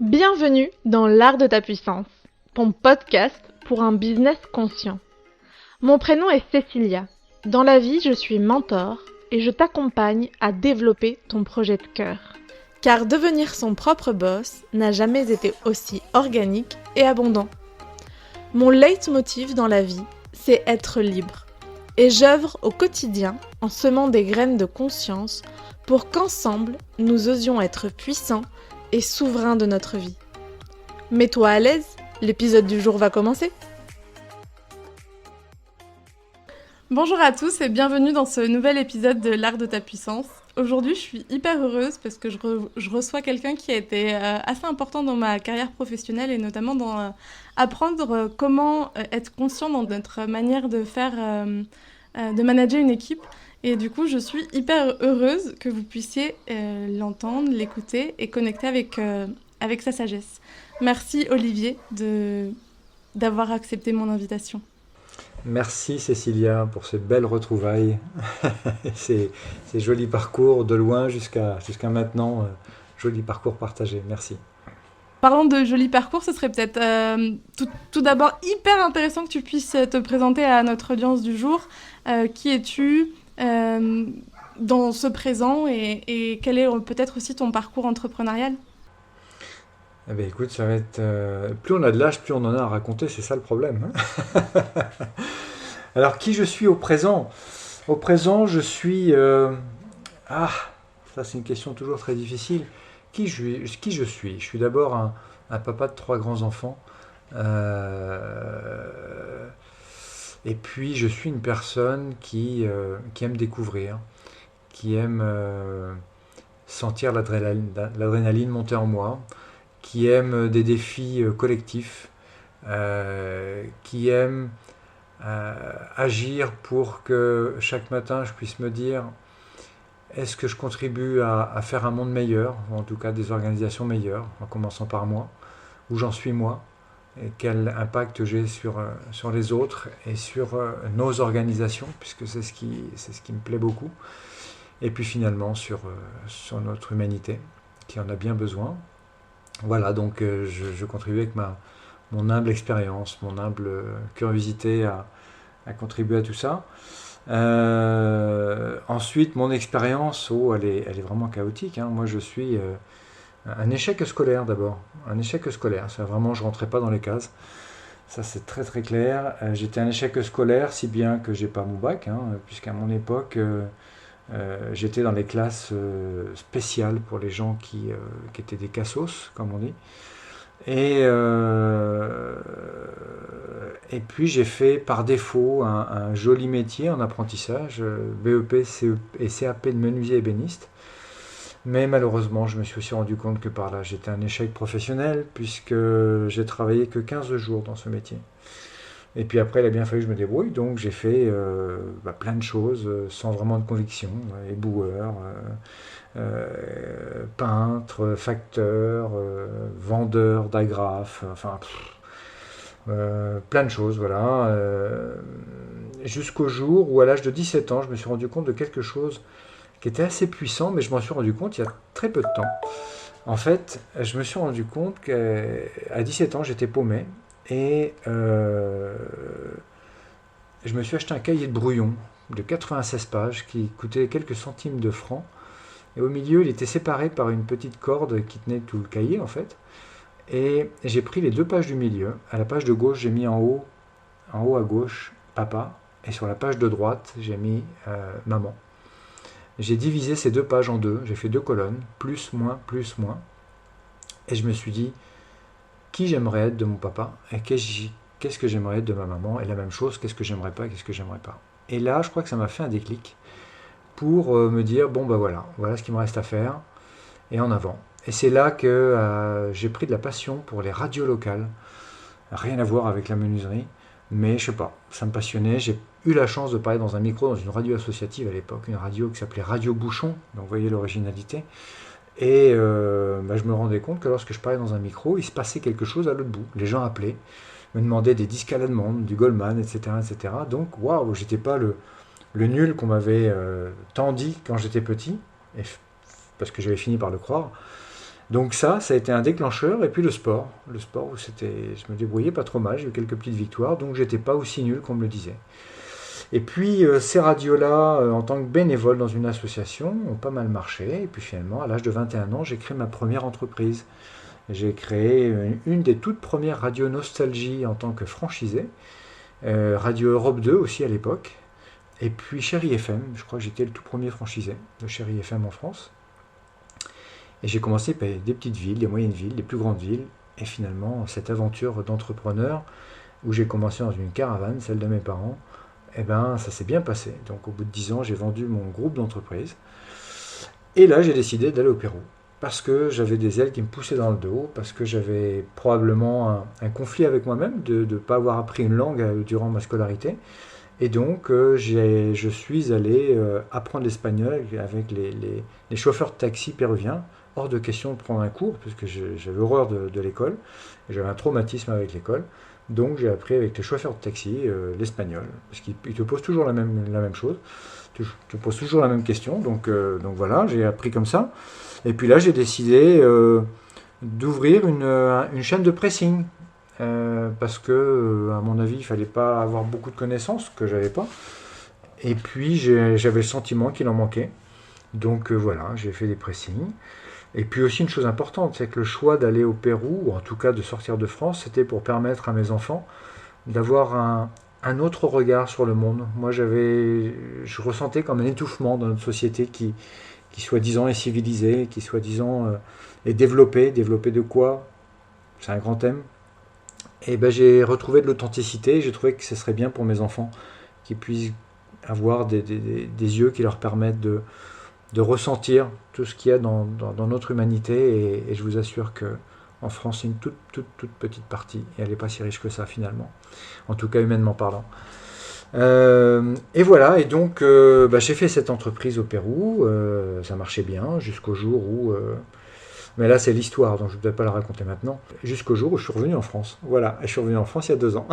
Bienvenue dans l'art de ta puissance, ton podcast pour un business conscient. Mon prénom est Cécilia. Dans la vie, je suis mentor et je t'accompagne à développer ton projet de cœur. Car devenir son propre boss n'a jamais été aussi organique et abondant. Mon leitmotiv dans la vie, c'est être libre. Et j'œuvre au quotidien en semant des graines de conscience pour qu'ensemble, nous osions être puissants et souverains de notre vie. Mets-toi à l'aise, l'épisode du jour va commencer. Bonjour à tous et bienvenue dans ce nouvel épisode de l'art de ta puissance. Aujourd'hui, je suis hyper heureuse parce que je reçois quelqu'un qui a été assez important dans ma carrière professionnelle et notamment dans apprendre comment être conscient dans notre manière de faire, de manager une équipe. Et du coup, je suis hyper heureuse que vous puissiez l'entendre, l'écouter et connecter avec sa sagesse. Merci Olivier d'avoir accepté mon invitation. Merci Cécilia pour ces belles retrouvailles, ces jolis parcours de loin jusqu'à maintenant, joli parcours partagé, merci. Parlant de jolis parcours, ce serait peut-être tout d'abord hyper intéressant que tu puisses te présenter à notre audience du jour. Qui es-tu dans ce présent et quel est peut-être aussi ton parcours entrepreneurial ? Eh bien, écoute, ça va être plus on a de l'âge, plus on en a à raconter, c'est ça le problème. Alors, qui je suis au présent ? Au présent, je suis... ça c'est une question toujours très difficile. Qui je suis ? Je suis d'abord un papa de 3 grands-enfants. Et puis, je suis une personne qui aime découvrir, qui aime sentir l'adrénaline monter en moi, qui aime des défis collectifs, qui aime agir pour que chaque matin je puisse me dire est-ce que je contribue à faire un monde meilleur, ou en tout cas des organisations meilleures, en commençant par moi, où j'en suis moi, et quel impact j'ai sur les autres et sur nos organisations, puisque c'est ce qui me plaît beaucoup, et puis finalement sur notre humanité, qui en a bien besoin. Voilà, donc je contribue avec mon humble expérience, mon humble curiosité à contribuer à tout ça. Ensuite, mon expérience, elle est vraiment chaotique. Hein. Moi, je suis un échec scolaire d'abord. Un échec scolaire, c'est vraiment, je rentrais pas dans les cases. Ça, c'est très très clair. J'étais un échec scolaire, si bien que j'ai pas mon bac, hein, puisqu'à mon époque... j'étais dans les classes spéciales pour les gens qui étaient des cassos, comme on dit. Et puis j'ai fait par défaut un joli métier en apprentissage, BEP, CE et CAP de menuisier ébéniste. Mais malheureusement, je me suis aussi rendu compte que par là, j'étais un échec professionnel, puisque j'ai travaillé que 15 jours dans ce métier. Et puis après, il a bien fallu que je me débrouille, donc j'ai fait plein de choses sans vraiment de conviction. Éboueur, peintre, facteur, vendeur d'agrafes, enfin plein de choses, voilà. Jusqu'au jour où, à l'âge de 17 ans, je me suis rendu compte de quelque chose qui était assez puissant, mais je m'en suis rendu compte il y a très peu de temps. En fait, je me suis rendu compte qu'à 17 ans, j'étais paumé. Et je me suis acheté un cahier de brouillon de 96 pages qui coûtait quelques centimes de francs. Et au milieu, il était séparé par une petite corde qui tenait tout le cahier en fait. Et j'ai pris les 2 pages du milieu. À la page de gauche, j'ai mis en haut à gauche, papa. Et sur la page de droite, j'ai mis maman. J'ai divisé ces 2 pages en 2. J'ai fait 2 colonnes, plus, moins, plus, moins. Et je me suis dit, qui j'aimerais être de mon papa et qu'est-ce que j'aimerais être de ma maman, et la même chose, qu'est-ce que j'aimerais pas et qu'est-ce que j'aimerais pas. Et là, je crois que ça m'a fait un déclic pour me dire, bon bah voilà ce qu'il me reste à faire, et en avant. Et c'est là que j'ai pris de la passion pour les radios locales, rien à voir avec la menuiserie, mais je sais pas, ça me passionnait. J'ai eu la chance de parler dans un micro, dans une radio associative à l'époque, une radio qui s'appelait Radio Bouchon, donc vous voyez l'originalité. Et je me rendais compte que lorsque je parlais dans un micro, il se passait quelque chose à l'autre bout. Les gens appelaient, me demandaient des disques à la demande, du Goldman, etc. etc. Donc, waouh, j'étais pas le nul qu'on m'avait tant dit quand j'étais petit, parce que j'avais fini par le croire. Donc ça a été un déclencheur. Et puis le sport où je me débrouillais pas trop mal, j'ai eu quelques petites victoires, donc j'étais pas aussi nul qu'on me le disait. Et puis ces radios-là, en tant que bénévole dans une association, ont pas mal marché. Et puis finalement, à l'âge de 21 ans, j'ai créé ma première entreprise. J'ai créé une des toutes premières radios Nostalgie en tant que franchisé. Radio Europe 2 aussi à l'époque. Et puis Chéri FM, je crois que j'étais le tout premier franchisé de Chéri FM en France. Et j'ai commencé par des petites villes, des moyennes villes, des plus grandes villes. Et finalement, cette aventure d'entrepreneur, où j'ai commencé dans une caravane, celle de mes parents, eh ben, ça s'est bien passé. Donc au bout de 10 ans, j'ai vendu mon groupe d'entreprise. Et là, j'ai décidé d'aller au Pérou. Parce que j'avais des ailes qui me poussaient dans le dos, parce que j'avais probablement un conflit avec moi-même de ne pas avoir appris une langue durant ma scolarité. Et donc, je suis allé apprendre l'espagnol avec les chauffeurs de taxi péruviens. Hors de question de prendre un cours, puisque j'avais horreur de l'école, et j'avais un traumatisme avec l'école. Donc j'ai appris avec les chauffeurs de taxi l'espagnol, parce qu'ils te posent toujours la même chose, te posent toujours la même question. Donc voilà, j'ai appris comme ça. Et puis là, j'ai décidé d'ouvrir une chaîne de pressing, parce que, à mon avis, il ne fallait pas avoir beaucoup de connaissances, que j'avais pas. Et puis j'avais le sentiment qu'il en manquait. Donc voilà, j'ai fait des pressings. Et puis aussi une chose importante, c'est que le choix d'aller au Pérou, ou en tout cas de sortir de France, c'était pour permettre à mes enfants d'avoir un autre regard sur le monde. Moi, je ressentais comme un étouffement dans notre société qui soi-disant est civilisée, qui soi-disant est développée. Développée de quoi? C'est un grand thème. Et ben, j'ai retrouvé de l'authenticité, j'ai trouvé que ce serait bien pour mes enfants qu'ils puissent avoir des yeux qui leur permettent de ressentir tout ce qu'il y a dans notre humanité, et je vous assure que en France c'est une toute petite partie, et elle n'est pas si riche que ça finalement, en tout cas humainement parlant. Et voilà, et donc j'ai fait cette entreprise au Pérou, ça marchait bien jusqu'au jour où mais là c'est l'histoire, donc je ne vais pas la raconter maintenant, jusqu'au jour où je suis revenu en France. Voilà, et je suis revenu en France il y a 2 ans.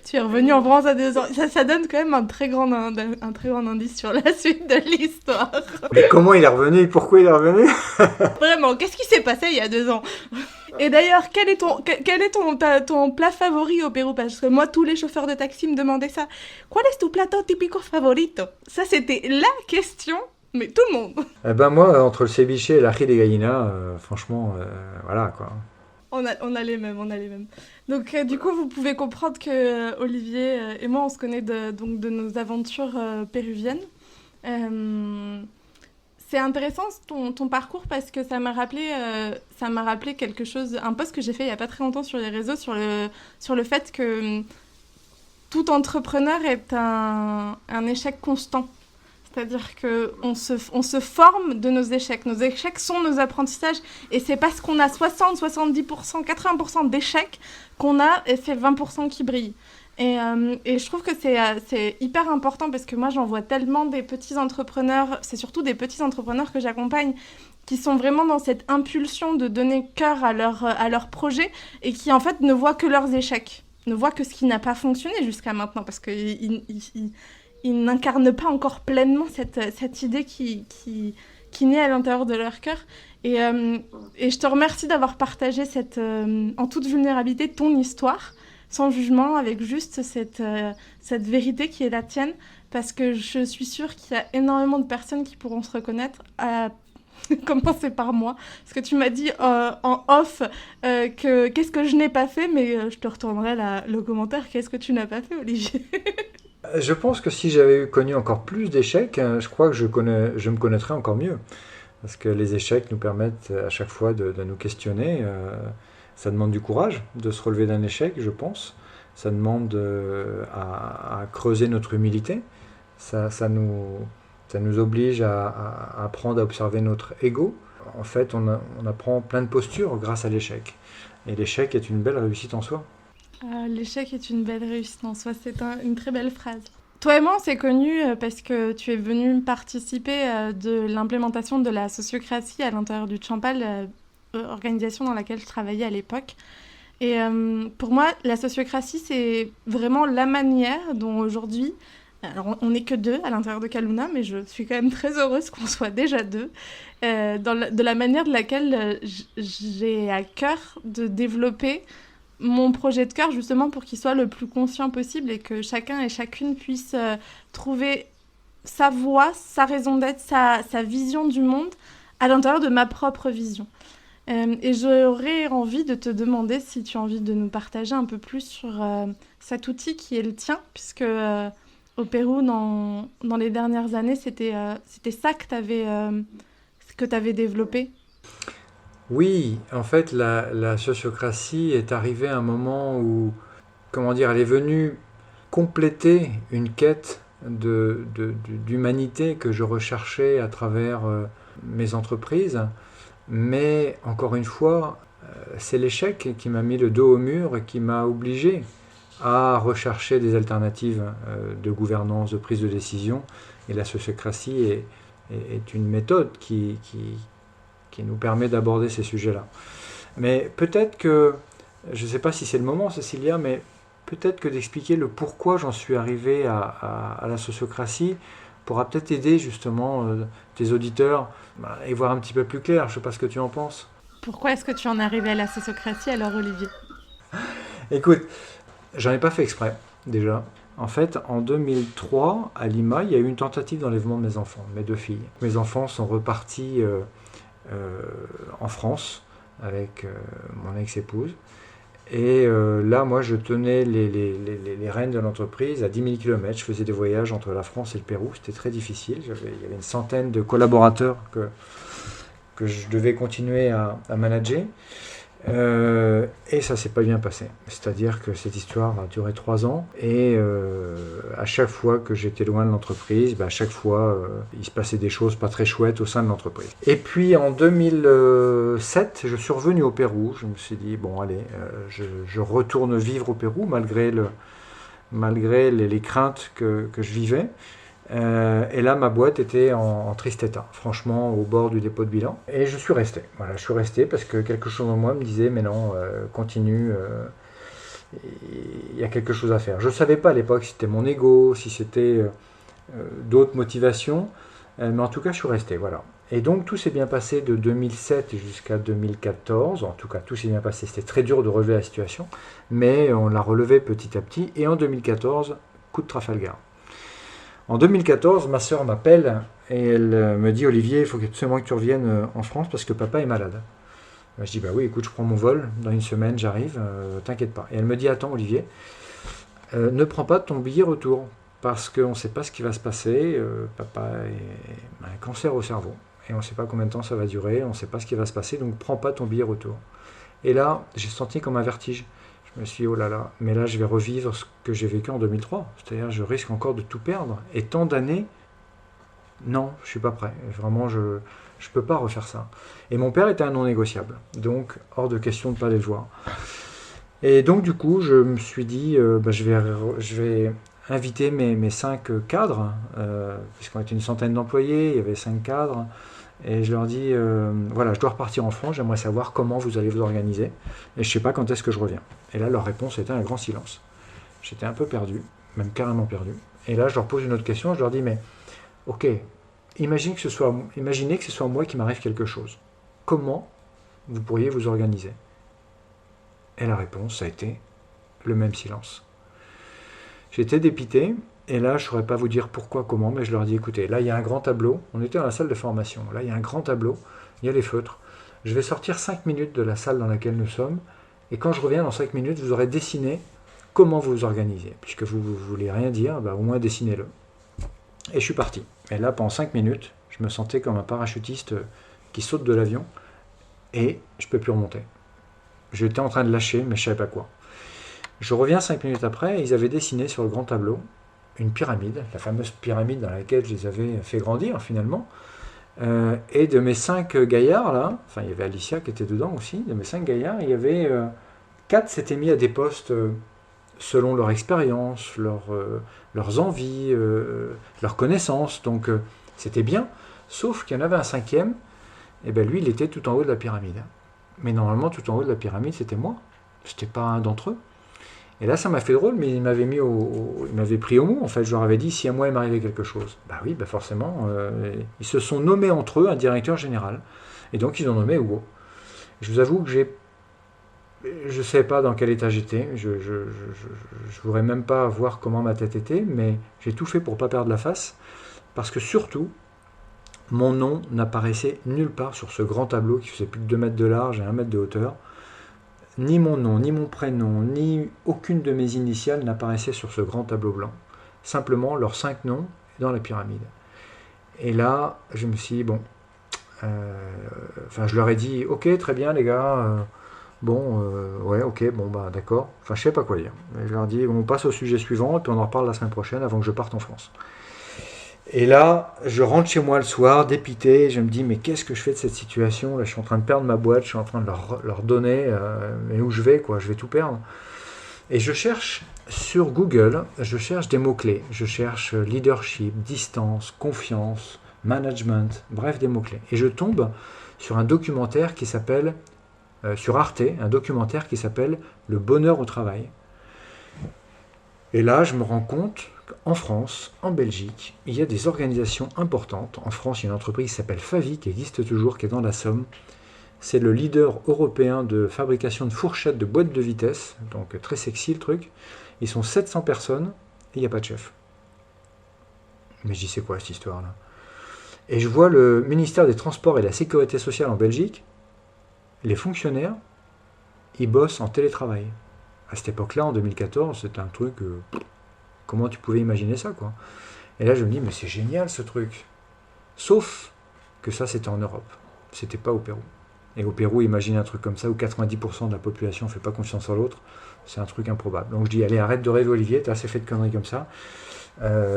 Tu es revenu en France à 2 ans. Ça donne quand même un très grand indice sur la suite de l'histoire. Mais comment il est revenu? Pourquoi il est revenu? Vraiment, qu'est-ce qui s'est passé il y a 2 ans? Et d'ailleurs, quel est ton plat favori au Pérou? Parce que moi, tous les chauffeurs de taxi me demandaient ça. ¿Cuál es tu plato típico favorito? Ça, c'était la question, mais tout le monde. Eh ben moi, entre le ceviche et l'ají de gallina, franchement, voilà quoi. On a les mêmes. Donc du coup, vous pouvez comprendre que Olivier et moi, on se connaît donc de nos aventures péruviennes. C'est intéressant ton parcours, parce que ça m'a rappelé quelque chose, un post que j'ai fait il y a pas très longtemps sur les réseaux sur le fait que tout entrepreneur est un échec constant. C'est-à-dire qu'on se forme de nos échecs. Nos échecs sont nos apprentissages. Et c'est parce qu'on a 60, 70%, 80% d'échecs qu'on a ces 20% qui brillent. Et je trouve que c'est hyper important, parce que moi, j'en vois tellement des petits entrepreneurs, c'est surtout des petits entrepreneurs que j'accompagne, qui sont vraiment dans cette impulsion de donner cœur à leur projet, et qui, en fait, ne voient que leurs échecs, ne voient que ce qui n'a pas fonctionné jusqu'à maintenant, parce qu'ils n'incarnent pas encore pleinement cette idée qui naît à l'intérieur de leur cœur. Et je te remercie d'avoir partagé en toute vulnérabilité ton histoire, sans jugement, avec juste cette vérité qui est la tienne, parce que je suis sûre qu'il y a énormément de personnes qui pourront se reconnaître, à commencer par moi. Parce que tu m'as dit en off que qu'est-ce que je n'ai pas fait, mais je te retournerai le commentaire. Qu'est-ce que tu n'as pas fait, Olivier? Je pense que si j'avais connu encore plus d'échecs, je crois que je me connaîtrais encore mieux. Parce que les échecs nous permettent à chaque fois de nous questionner. Ça demande du courage de se relever d'un échec, je pense. Ça demande à creuser notre humilité. Ça nous oblige à apprendre à observer notre ego. En fait, on apprend plein de postures grâce à l'échec. Et l'échec est une belle réussite en soi. L'échec est une belle réussite en soi, c'est une très belle phrase. Toi et moi, on s'est connus parce que tu es venu participer de l'implémentation de la sociocratie à l'intérieur du Champal, organisation dans laquelle je travaillais à l'époque. Et pour moi, la sociocratie, c'est vraiment la manière dont aujourd'hui Alors, on n'est que deux à l'intérieur de Kaluna, mais je suis quand même très heureuse qu'on soit déjà deux. De la manière de laquelle j'ai à cœur de développer mon projet de cœur, justement pour qu'il soit le plus conscient possible et que chacun et chacune puisse trouver sa voix, sa raison d'être, sa vision du monde à l'intérieur de ma propre vision. Et j'aurais envie de te demander si tu as envie de nous partager un peu plus sur cet outil qui est le tien, puisque au Pérou, dans les dernières années, c'était ça que tu avais développé. Oui, en fait, la sociocratie est arrivée à un moment où, comment dire, elle est venue compléter une quête d'humanité que je recherchais à travers mes entreprises. Mais encore une fois, c'est l'échec qui m'a mis le dos au mur et qui m'a obligé à rechercher des alternatives de gouvernance, de prise de décision. Et la sociocratie est une méthode qui nous permet d'aborder ces sujets-là. Mais peut-être que, je ne sais pas si c'est le moment, Cécilia, mais peut-être que d'expliquer le pourquoi j'en suis arrivé à la sociocratie pourra peut-être aider justement tes auditeurs à y voir un petit peu plus clair. Je ne sais pas ce que tu en penses. Pourquoi est-ce que tu en es arrivé à la sociocratie alors, Olivier? Écoute, j'en ai pas fait exprès, déjà. En fait, en 2003, à Lima, il y a eu une tentative d'enlèvement de mes enfants, mes deux filles. Mes enfants sont repartis en France avec mon ex-épouse. Et là, moi, je tenais les rênes de l'entreprise à 10 000 km. Je faisais des voyages entre la France et le Pérou. C'était très difficile. Il y avait une centaine de collaborateurs que je devais continuer à manager. Et ça s'est pas bien passé. C'est-à-dire que cette histoire a duré 3 ans et à chaque fois que j'étais loin de l'entreprise, à chaque fois il se passait des choses pas très chouettes au sein de l'entreprise. Et puis en 2007, je suis revenu au Pérou. Je me suis dit bon allez, je retourne vivre au Pérou malgré les craintes que je vivais. Et là, ma boîte était en triste état, franchement, au bord du dépôt de bilan. Et je suis resté. Voilà, je suis resté parce que quelque chose en moi me disait, mais non, continue, il y a quelque chose à faire. Je ne savais pas à l'époque si c'était mon ego, si c'était d'autres motivations, mais en tout cas, je suis resté, voilà. Et donc, tout s'est bien passé de 2007 jusqu'à 2014. En tout cas, tout s'est bien passé. C'était très dur de relever la situation, mais on l'a relevé petit à petit. Et en 2014, coup de Trafalgar. En 2014, ma sœur m'appelle et elle me dit Olivier, il faut absolument que tu reviennes en France parce que papa est malade. Je dis bah oui, écoute, je prends mon vol, dans une semaine j'arrive, t'inquiète pas. Et elle me dit attends Olivier, ne prends pas ton billet retour parce qu'on ne sait pas ce qui va se passer. Papa a un cancer au cerveau et on ne sait pas combien de temps ça va durer, on ne sait pas ce qui va se passer, donc prends pas ton billet retour. Et là, j'ai senti comme un vertige. Je me suis dit, oh là là, mais là je vais revivre ce que j'ai vécu en 2003. C'est-à-dire, je risque encore de tout perdre. Et tant d'années, non, je ne suis pas prêt. Vraiment, je ne peux pas refaire ça. Et mon père était un non négociable. Donc, hors de question de ne pas aller le voir. Et donc, du coup, je me suis dit, je vais inviter mes 5 cadres, puisqu'on était une centaine d'employés, il y avait 5 cadres. Et je leur dis, voilà, je dois repartir en France, j'aimerais savoir comment vous allez vous organiser, et je ne sais pas quand est-ce que je reviens. Et là, leur réponse était un grand silence. J'étais un peu perdu, même carrément perdu. Et là, je leur pose une autre question, je leur dis, mais, ok, imaginez que ce soit moi qui m'arrive quelque chose. Comment vous pourriez vous organiser? Et la réponse, ça a été le même silence. J'étais dépité, et là, je ne saurais pas vous dire pourquoi, comment, mais je leur dis, écoutez, là, il y a un grand tableau. On était dans la salle de formation. Là, il y a un grand tableau. Il y a les feutres. Je vais sortir 5 minutes de la salle dans laquelle nous sommes. Et quand je reviens dans 5 minutes, vous aurez dessiné comment vous vous organisez. Puisque vous ne voulez rien dire, au moins dessinez-le. Et je suis parti. Et là, pendant 5 minutes, je me sentais comme un parachutiste qui saute de l'avion. Et je ne peux plus remonter. J'étais en train de lâcher, mais je ne savais pas quoi. Je reviens 5 minutes après, et ils avaient dessiné sur le grand tableau une pyramide, la fameuse pyramide dans laquelle je les avais fait grandir finalement. Et de mes 5 gaillards là, enfin il y avait Alicia qui était dedans aussi, de mes 5 gaillards, il y avait 4 s'étaient mis à des postes selon leur expérience, leurs envies, leurs connaissances, donc c'était bien, sauf qu'il y en avait un 5e, et ben lui il était tout en haut de la pyramide. Mais normalement tout en haut de la pyramide c'était moi, c'était pas un d'entre eux. Et là, ça m'a fait drôle, mais il m'avait pris au mot. En fait, je leur avais dit, si à moi il m'arrivait quelque chose. Bah oui, bah forcément. Ils se sont nommés entre eux un directeur général. Et donc, ils ont nommé Hugo. Je vous avoue que je ne savais pas dans quel état j'étais. Je ne voudrais même pas voir comment ma tête était, mais j'ai tout fait pour ne pas perdre la face. Parce que surtout, mon nom n'apparaissait nulle part sur ce grand tableau qui faisait plus de 2 mètres de large et 1 mètre de hauteur. Ni mon nom, ni mon prénom, ni aucune de mes initiales n'apparaissait sur ce grand tableau blanc. Simplement leurs 5 noms dans la pyramide. Et là, je me suis dit, bon, je leur ai dit, ok, très bien les gars, ouais, ok, bon, bah d'accord. Enfin, je sais pas quoi dire. Et je leur ai dit, on passe au sujet suivant, et puis on en reparle la semaine prochaine avant que je parte en France. Et là, je rentre chez moi le soir, dépité, et je me dis, mais qu'est-ce que je fais de cette situation? Là, je suis en train de perdre ma boîte, je suis en train de leur donner, mais où je vais, quoi, je vais tout perdre. Et je cherche sur Google, je cherche des mots-clés. Je cherche leadership, distance, confiance, management, bref, des mots-clés. Et je tombe sur un documentaire qui s'appelle, sur Arte, un documentaire qui s'appelle Le bonheur au travail. Et là, je me rends compte qu'en France, en Belgique, il y a des organisations importantes. En France, il y a une entreprise qui s'appelle Favi, qui existe toujours, qui est dans la Somme. C'est le leader européen de fabrication de fourchettes de boîtes de vitesse, donc très sexy le truc. Ils sont 700 personnes et il n'y a pas de chef. Mais je dis, c'est quoi cette histoire-là? Et je vois le ministère des Transports et de la Sécurité sociale en Belgique, les fonctionnaires, ils bossent en télétravail. À cette époque-là, en 2014, c'était un truc... comment tu pouvais imaginer ça, quoi? Et là, je me dis, mais c'est génial ce truc. Sauf que ça, c'était en Europe. C'était pas au Pérou. Et au Pérou, imaginez un truc comme ça où 90% de la population ne fait pas confiance en l'autre. C'est un truc improbable. Donc je dis, allez, arrête de rêver, Olivier, t'as assez fait de conneries comme ça.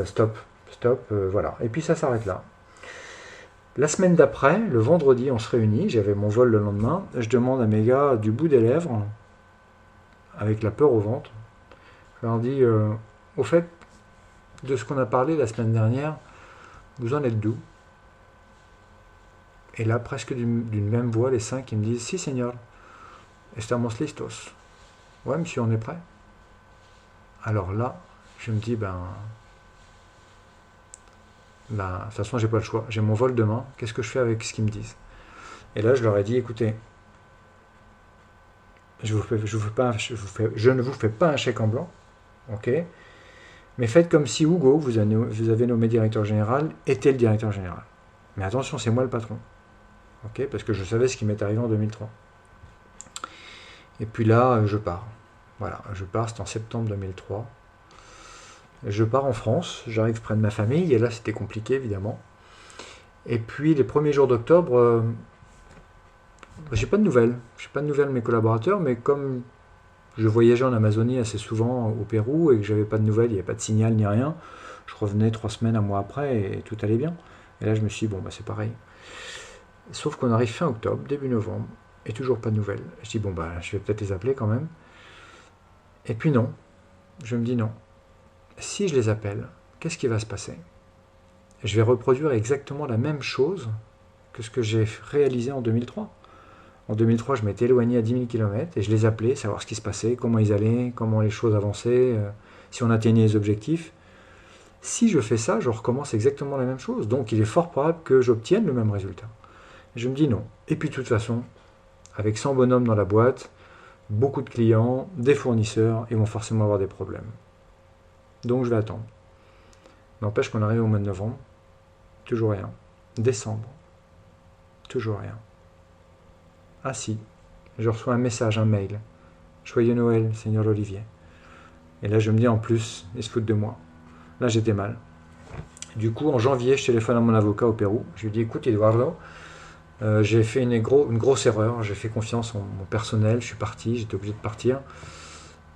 Stop, voilà. Et puis ça s'arrête là. La semaine d'après, le vendredi, on se réunit. J'avais mon vol le lendemain. Je demande à mes gars du bout des lèvres, avec la peur au ventre. Je leur dis, au fait, de ce qu'on a parlé la semaine dernière, vous en êtes d'où? Et là, presque d'une même voix, les 5, ils me disent, si, señor, estamos listos. Ouais, monsieur, on est prêt. Alors là, je me dis, de toute façon, j'ai pas le choix. J'ai mon vol demain. Qu'est-ce que je fais avec ce qu'ils me disent? Et là, je leur ai dit, écoutez, je ne vous fais pas un chèque en blanc, ok? Mais faites comme si Hugo, vous avez nommé directeur général, était le directeur général. Mais attention, c'est moi le patron. Ok, parce que je savais ce qui m'est arrivé en 2003. Et puis là, je pars. Voilà, je pars, c'est en septembre 2003. Je pars en France, j'arrive près de ma famille, et là c'était compliqué évidemment. Et puis les premiers jours d'octobre, j'ai pas de nouvelles. J'ai pas de nouvelles de mes collaborateurs, mais comme je voyageais en Amazonie assez souvent au Pérou et que j'avais pas de nouvelles, il n'y avait pas de signal ni rien, je revenais 3 semaines, un mois après et tout allait bien. Et là je me suis dit, bon c'est pareil. Sauf qu'on arrive fin octobre, début novembre, et toujours pas de nouvelles. Je dis, je vais peut-être les appeler quand même. Et puis non, je me dis non. Si je les appelle, qu'est-ce qui va se passer? Je vais reproduire exactement la même chose que ce que j'ai réalisé en 2003. En 2003, je m'étais éloigné à 10 000 km et je les appelais, savoir ce qui se passait, comment ils allaient, comment les choses avançaient, si on atteignait les objectifs. Si je fais ça, je recommence exactement la même chose. Donc il est fort probable que j'obtienne le même résultat. Je me dis non. Et puis de toute façon, avec 100 bonhommes dans la boîte, beaucoup de clients, des fournisseurs, ils vont forcément avoir des problèmes. Donc je vais attendre. N'empêche qu'on arrive au mois de novembre, toujours rien. Décembre, toujours rien. Ah si, je reçois un message, un mail. Joyeux Noël, Seigneur Olivier. Et là je me dis en plus, ils se foutent de moi. Là j'étais mal. Du coup en janvier, je téléphone à mon avocat au Pérou. Je lui dis, écoute Eduardo, j'ai fait une grosse erreur, j'ai fait confiance en mon personnel, je suis parti, j'étais obligé de partir.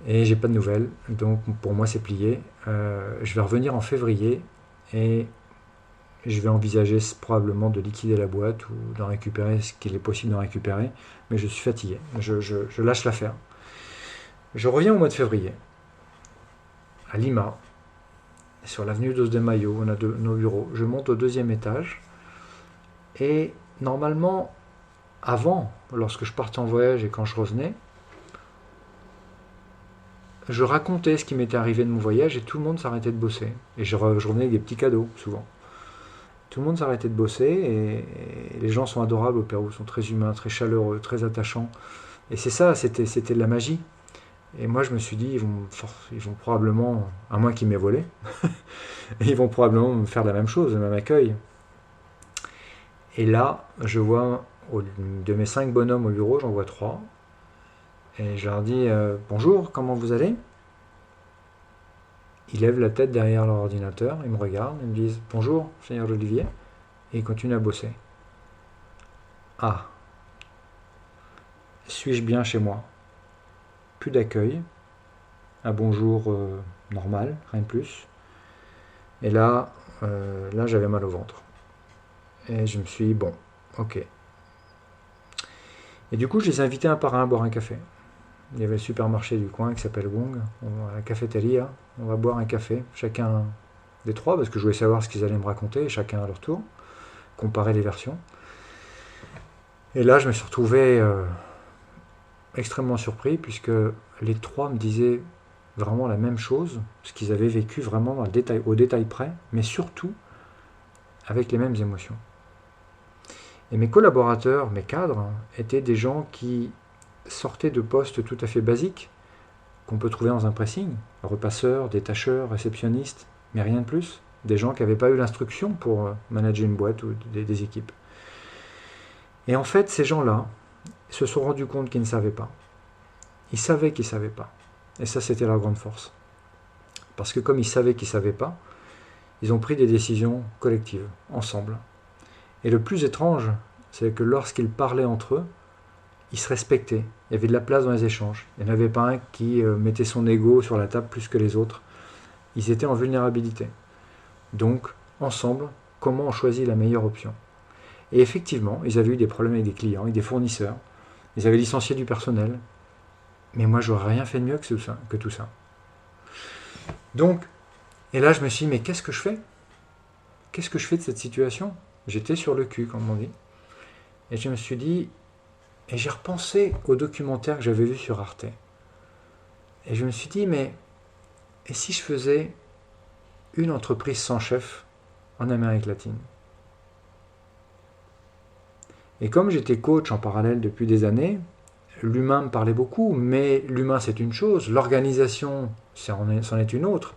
Et j'ai pas de nouvelles, donc pour moi c'est plié. Je vais revenir en février et je vais envisager probablement de liquider la boîte ou d'en récupérer ce qu'il est possible d'en récupérer, mais je suis fatigué, je lâche l'affaire. Je reviens au mois de février, à Lima, sur l'avenue Dos de Mayo, on a nos bureaux. Je monte au 2e étage et normalement, avant, lorsque je partais en voyage et quand je revenais, je racontais ce qui m'était arrivé de mon voyage et tout le monde s'arrêtait de bosser. Et je revenais avec des petits cadeaux, souvent. Tout le monde s'arrêtait de bosser et les gens sont adorables au Pérou, sont très humains, très chaleureux, très attachants. Et c'est ça, c'était de la magie. Et moi, je me suis dit, ils vont probablement, à moins qu'ils m'aient volé, ils vont probablement me faire la même chose, le même accueil. Et là, je vois, de mes 5 bonhommes au bureau, j'en vois 3. Et je leur dis, bonjour, comment vous allez? Ils lèvent la tête derrière leur ordinateur, ils me regardent, ils me disent, bonjour, Seigneur Olivier, et ils continuent à bosser. Ah, suis-je bien chez moi? Plus d'accueil, un bonjour normal, rien de plus. Et là, j'avais mal au ventre. Et je me suis dit, bon, ok. Et du coup, je les ai invités un par un à boire un café. Il y avait le supermarché du coin qui s'appelle Wong, la cafétéria. On va boire un café, chacun des 3, parce que je voulais savoir ce qu'ils allaient me raconter, chacun à leur tour, comparer les versions. Et là, je me suis retrouvé extrêmement surpris, puisque les 3 me disaient vraiment la même chose, ce qu'ils avaient vécu vraiment au détail près, mais surtout avec les mêmes émotions. Et mes collaborateurs, mes cadres, étaient des gens qui sortaient de postes tout à fait basiques, qu'on peut trouver dans un pressing, repasseurs, détacheurs, réceptionnistes, mais rien de plus. Des gens qui n'avaient pas eu l'instruction pour manager une boîte ou des équipes. Et en fait, ces gens-là se sont rendus compte qu'ils ne savaient pas. Ils savaient qu'ils ne savaient pas. Et ça, c'était leur grande force. Parce que comme ils savaient qu'ils ne savaient pas, ils ont pris des décisions collectives, ensemble. Et le plus étrange, c'est que lorsqu'ils parlaient entre eux, ils se respectaient. Il y avait de la place dans les échanges. Il n'y en avait pas un qui mettait son ego sur la table plus que les autres. Ils étaient en vulnérabilité. Donc, ensemble, comment on choisit la meilleure option? Et effectivement, ils avaient eu des problèmes avec des clients, avec des fournisseurs. Ils avaient licencié du personnel. Mais moi, j'aurais rien fait de mieux que tout ça. Donc, et là, je me suis dit, mais qu'est-ce que je fais? Qu'est-ce que je fais de cette situation? J'étais sur le cul, comme on dit. Et je me suis dit, et j'ai repensé au documentaire que j'avais vu sur Arte. Et je me suis dit, mais et si je faisais une entreprise sans chef en Amérique latine? Et comme j'étais coach en parallèle depuis des années, l'humain me parlait beaucoup, mais l'humain c'est une chose, l'organisation c'en est une autre.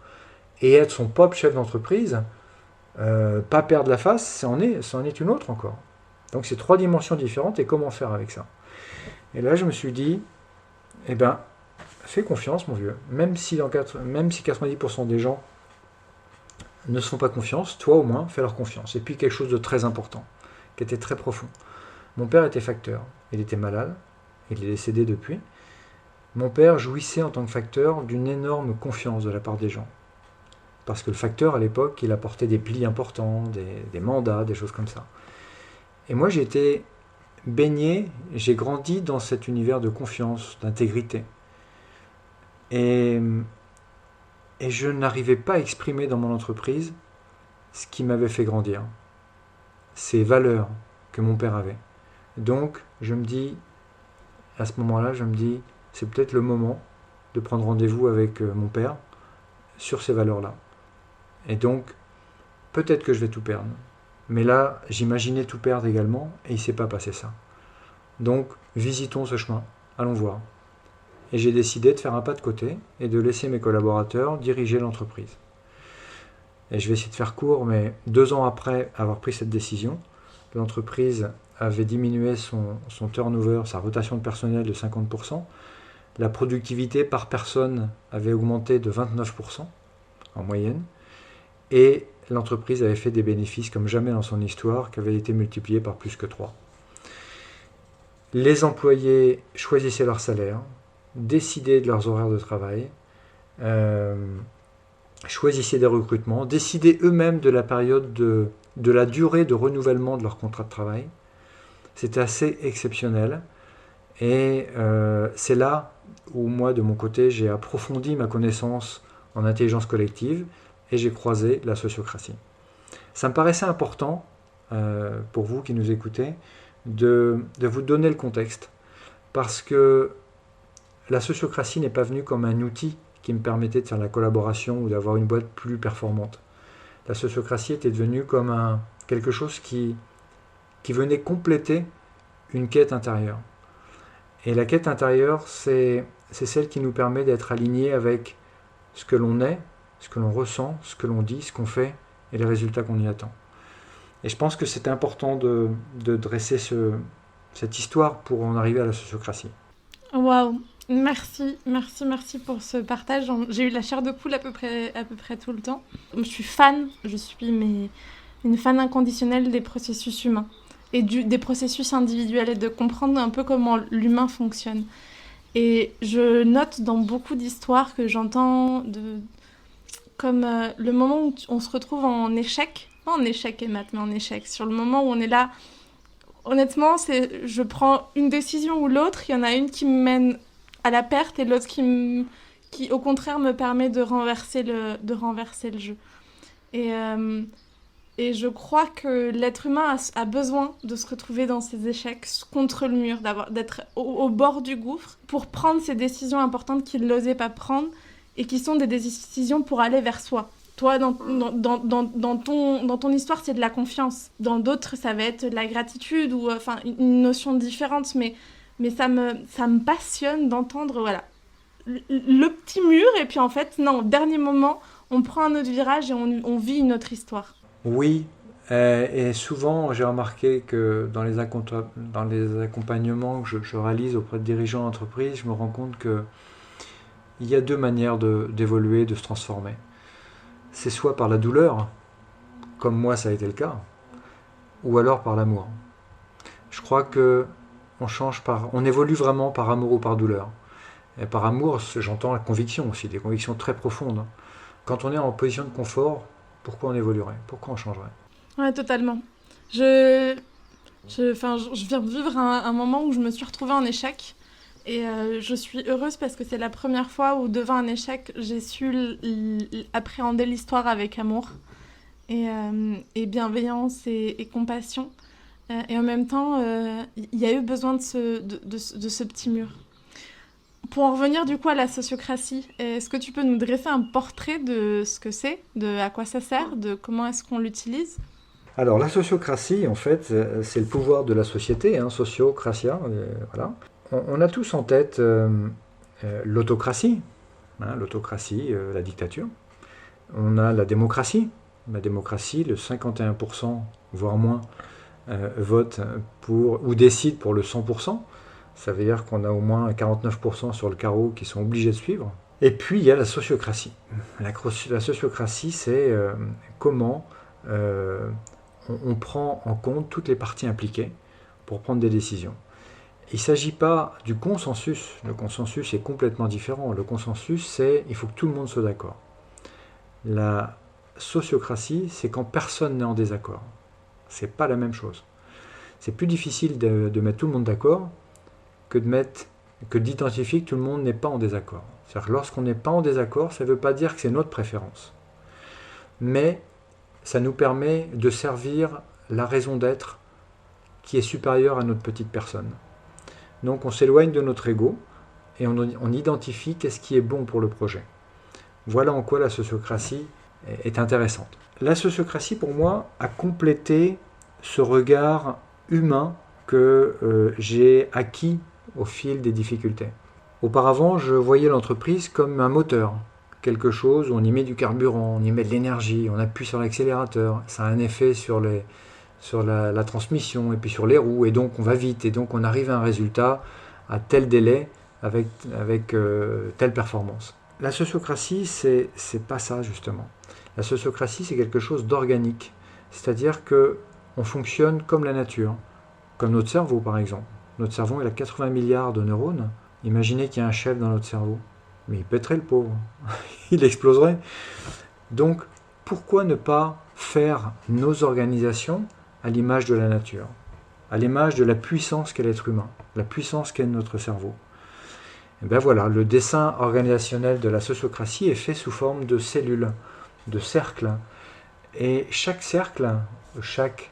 Et être son propre chef d'entreprise, pas perdre la face, c'en est une autre encore. Donc c'est 3 dimensions différentes et comment faire avec ça? Et là je me suis dit, eh ben, fais confiance mon vieux, même si 90% des gens ne se font pas confiance, toi au moins fais leur confiance. Et puis quelque chose de très important, qui était très profond. Mon père était facteur, il était malade, il est décédé depuis. Mon père jouissait en tant que facteur d'une énorme confiance de la part des gens. Parce que le facteur, à l'époque, il apportait des plis importants, des mandats, des choses comme ça. Et moi, j'ai été baigné, j'ai grandi dans cet univers de confiance, d'intégrité. Et je n'arrivais pas à exprimer dans mon entreprise ce qui m'avait fait grandir. Ces valeurs que mon père avait. Donc, je me dis, à ce moment-là, c'est peut-être le moment de prendre rendez-vous avec mon père sur ces valeurs-là. Et donc, peut-être que je vais tout perdre. Mais là, j'imaginais tout perdre également, et il ne s'est pas passé ça. Donc, visitons ce chemin, allons voir. Et j'ai décidé de faire un pas de côté et de laisser mes collaborateurs diriger l'entreprise. Et je vais essayer de faire court, mais 2 ans après avoir pris cette décision, l'entreprise avait diminué son turnover, sa rotation de personnel de 50%. La productivité par personne avait augmenté de 29% en moyenne. Et l'entreprise avait fait des bénéfices comme jamais dans son histoire, qui avaient été multipliés par plus que 3. Les employés choisissaient leur salaire, décidaient de leurs horaires de travail, choisissaient des recrutements, décidaient eux-mêmes de la période de la durée de renouvellement de leur contrat de travail. C'était assez exceptionnel. Et c'est là où moi, de mon côté, j'ai approfondi ma connaissance en intelligence collective et j'ai croisé la sociocratie. Ça me paraissait important, pour vous qui nous écoutez, de vous donner le contexte. Parce que la sociocratie n'est pas venue comme un outil qui me permettait de faire la collaboration ou d'avoir une boîte plus performante. La sociocratie était devenue comme quelque chose qui venait compléter une quête intérieure. Et la quête intérieure, c'est celle qui nous permet d'être alignés avec ce que l'on est, ce que l'on ressent, ce que l'on dit, ce qu'on fait et les résultats qu'on y attend. Et je pense que c'était important de dresser cette histoire pour en arriver à la sociocratie. Waouh, merci pour ce partage. J'ai eu la chair de poule à peu près tout le temps. Je suis une fan inconditionnelle des processus humains et des processus individuels et de comprendre un peu comment l'humain fonctionne. Et je note dans beaucoup d'histoires que j'entends comme le moment où on se retrouve en échec, pas en échec et maths, mais en échec, sur le moment où on est là. Honnêtement, je prends une décision ou l'autre, il y en a une qui me mène à la perte et l'autre qui au contraire me permet de renverser le jeu. Et je crois que l'être humain a besoin de se retrouver dans ses échecs contre le mur, d'être au bord du gouffre pour prendre ces décisions importantes qu'il n'osait pas prendre et qui sont des décisions pour aller vers soi. Toi, dans ton histoire, c'est de la confiance. Dans d'autres, ça va être de la gratitude ou une notion différente. Mais ça me passionne d'entendre le petit mur. Et puis en fait, non, au dernier moment, on prend un autre virage et on vit une autre histoire. Oui, et souvent j'ai remarqué que dans les accompagnements que je réalise auprès de dirigeants d'entreprise, je me rends compte qu'il y a deux manières d'évoluer, de se transformer. C'est soit par la douleur, comme moi ça a été le cas, ou alors par l'amour. Je crois que on évolue vraiment par amour ou par douleur. Et par amour, j'entends la conviction aussi, des convictions très profondes. Quand on est en position de confort, pourquoi on évoluerait? Pourquoi on changerait? Ouais, totalement. Je viens de vivre un moment où je me suis retrouvée en échec. Et je suis heureuse parce que c'est la première fois où, devant un échec, j'ai su appréhender l'histoire avec amour et bienveillance et compassion. Et en même temps, il y a eu besoin de ce petit mur. Pour en revenir du coup à la sociocratie, est-ce que tu peux nous dresser un portrait de ce que c'est, de à quoi ça sert, de comment est-ce qu'on l'utilise? Alors la sociocratie, en fait, c'est le pouvoir de la société, sociocratia, voilà. On a tous en tête l'autocratie, la dictature. On a la démocratie. La démocratie, le 51%, voire moins, vote pour ou décide pour le 100%. Ça veut dire qu'on a au moins 49% sur le carreau qui sont obligés de suivre. Et puis il y a la sociocratie. La sociocratie, c'est comment on prend en compte toutes les parties impliquées pour prendre des décisions. Il ne s'agit pas du consensus. Le consensus est complètement différent. Le consensus, c'est il faut que tout le monde soit d'accord. La sociocratie, c'est quand personne n'est en désaccord. C'est pas la même chose. C'est plus difficile de mettre tout le monde d'accord que d'identifier que tout le monde n'est pas en désaccord. C'est-à-dire que lorsqu'on n'est pas en désaccord, ça ne veut pas dire que c'est notre préférence. Mais ça nous permet de servir la raison d'être qui est supérieure à notre petite personne. Donc on s'éloigne de notre ego et on identifie qu'est-ce qui est bon pour le projet. Voilà en quoi la sociocratie est intéressante. La sociocratie, pour moi, a complété ce regard humain que j'ai acquis au fil des difficultés. Auparavant, je voyais l'entreprise comme un moteur, quelque chose où on y met du carburant, on y met de l'énergie, on appuie sur l'accélérateur, ça a un effet sur la transmission et puis sur les roues, et donc on va vite, et donc on arrive à un résultat à tel délai avec telle performance. La sociocratie, c'est pas ça justement. La sociocratie, c'est quelque chose d'organique, c'est-à-dire qu'on fonctionne comme la nature, comme notre cerveau par exemple. Notre cerveau, il a 80 milliards de neurones. Imaginez qu'il y a un chef dans notre cerveau. Mais il pèterait le pauvre. Il exploserait. Donc, pourquoi ne pas faire nos organisations à l'image de la nature, à l'image de la puissance qu'est l'être humain, la puissance qu'est notre cerveau? Et bien voilà, le dessin organisationnel de la sociocratie est fait sous forme de cellules, de cercles. Et chaque cercle, chaque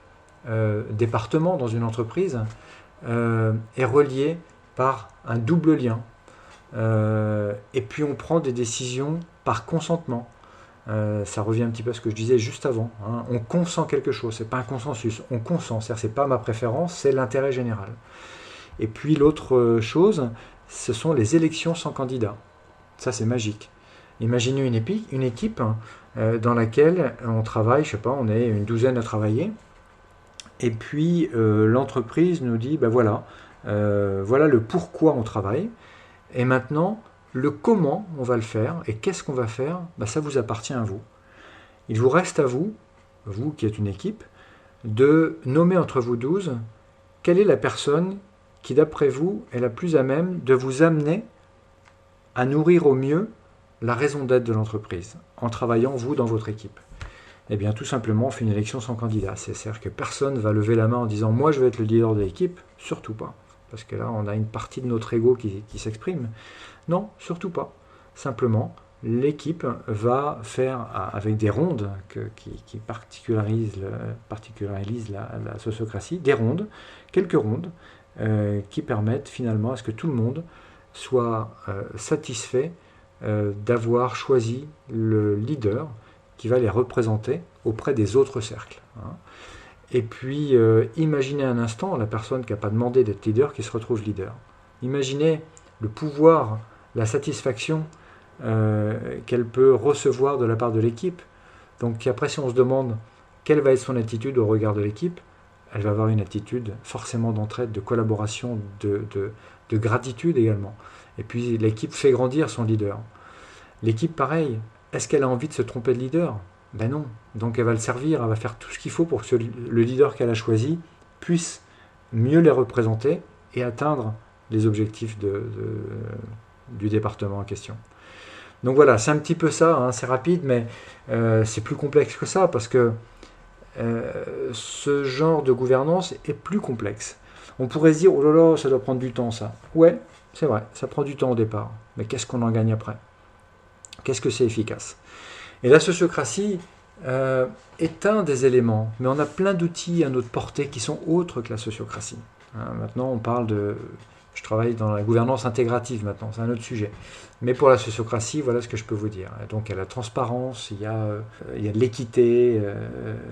département dans une entreprise est relié par un double lien. Et puis on prend des décisions par consentement. Ça revient un petit peu à ce que je disais juste avant. Hein. On consent quelque chose, c'est pas un consensus. On consent, c'est-à-dire c'est pas ma préférence, c'est l'intérêt général. Et puis l'autre chose, ce sont les élections sans candidat. Ça c'est magique. Imaginez une équipe dans laquelle on travaille, je sais pas, on est une douzaine à travailler. Et puis l'entreprise nous dit, ben voilà, voilà le pourquoi on travaille. Et maintenant, le comment on va le faire et qu'est-ce qu'on va faire, ben ça vous appartient à vous. Il vous reste à vous, vous qui êtes une équipe, de nommer entre vous 12 quelle est la personne qui, d'après vous, est la plus à même de vous amener à nourrir au mieux la raison d'être de l'entreprise, en travaillant, vous, dans votre équipe. Eh bien, tout simplement, on fait une élection sans candidat. C'est-à-dire que personne ne va lever la main en disant « moi, je vais être le leader de l'équipe », surtout pas. Parce que là, on a une partie de notre ego qui s'exprime. Non, surtout pas. Simplement, l'équipe va faire, avec des rondes qui particularisent la sociocratie, des rondes, quelques rondes, qui permettent finalement à ce que tout le monde soit satisfait d'avoir choisi le leader qui va les représenter auprès des autres cercles. Hein. Et puis, imaginez un instant la personne qui n'a pas demandé d'être leader qui se retrouve leader. Imaginez le pouvoir, la satisfaction qu'elle peut recevoir de la part de l'équipe. Donc après, si on se demande quelle va être son attitude au regard de l'équipe, elle va avoir une attitude forcément d'entraide, de collaboration, de gratitude également. Et puis l'équipe fait grandir son leader. L'équipe, pareil, est-ce qu'elle a envie de se tromper de leader ? Ben non. Donc elle va le servir, elle va faire tout ce qu'il faut pour que le leader qu'elle a choisi puisse mieux les représenter et atteindre les objectifs du département en question. Donc voilà, c'est un petit peu ça, hein, c'est rapide, mais c'est plus complexe que ça, parce que ce genre de gouvernance est plus complexe. On pourrait se dire, oh là là, ça doit prendre du temps ça. Ouais, c'est vrai, ça prend du temps au départ, mais qu'est-ce qu'on en gagne après ? Qu'est-ce que c'est efficace ? Et la sociocratie est un des éléments, mais on a plein d'outils à notre portée qui sont autres que la sociocratie. Hein, maintenant, on parle de... Je travaille dans la gouvernance intégrative maintenant, c'est un autre sujet. Mais pour la sociocratie, voilà ce que je peux vous dire. Donc il y a la transparence, il y a de l'équité,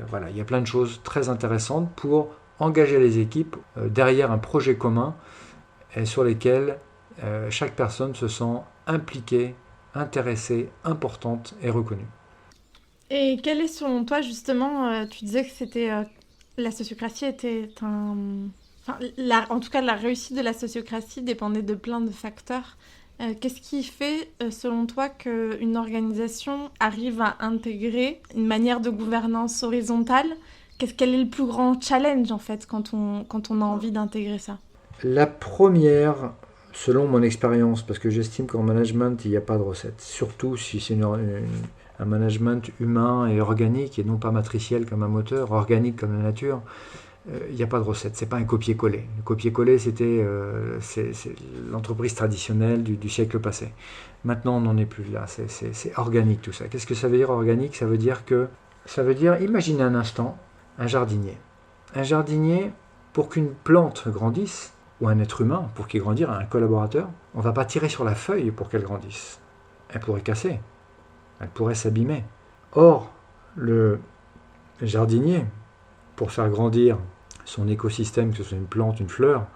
voilà, il y a plein de choses très intéressantes pour engager les équipes derrière un projet commun et sur lesquels chaque personne se sent impliquée, intéressée, importante et reconnue. Et quel est selon toi justement, tu disais que c'était la sociocratie était un... Enfin, en tout cas, la réussite de la sociocratie dépendait de plein de facteurs. Qu'est-ce qui fait, selon toi, qu'une organisation arrive à intégrer une manière de gouvernance horizontale ? Quel est le plus grand challenge, en fait, quand on a envie d'intégrer ça ? La première, selon mon expérience, parce que j'estime qu'en management, il n'y a pas de recette. Surtout si c'est un management humain et organique, et non pas matriciel comme un moteur, organique comme la nature. Il n'y a pas de recette, c'est pas un copier-coller. Le copier-coller, c'était c'est l'entreprise traditionnelle du siècle passé. Maintenant, on n'en est plus là, c'est organique tout ça. Qu'est-ce que ça veut dire organique ? Ça veut dire, imaginez un instant, un jardinier. Un jardinier, pour qu'une plante grandisse, ou un être humain, pour qu'il grandisse, un collaborateur, on ne va pas tirer sur la feuille pour qu'elle grandisse. Elle pourrait casser, elle pourrait s'abîmer. Or, le jardinier, pour faire grandir son écosystème, que ce soit une plante, une fleur,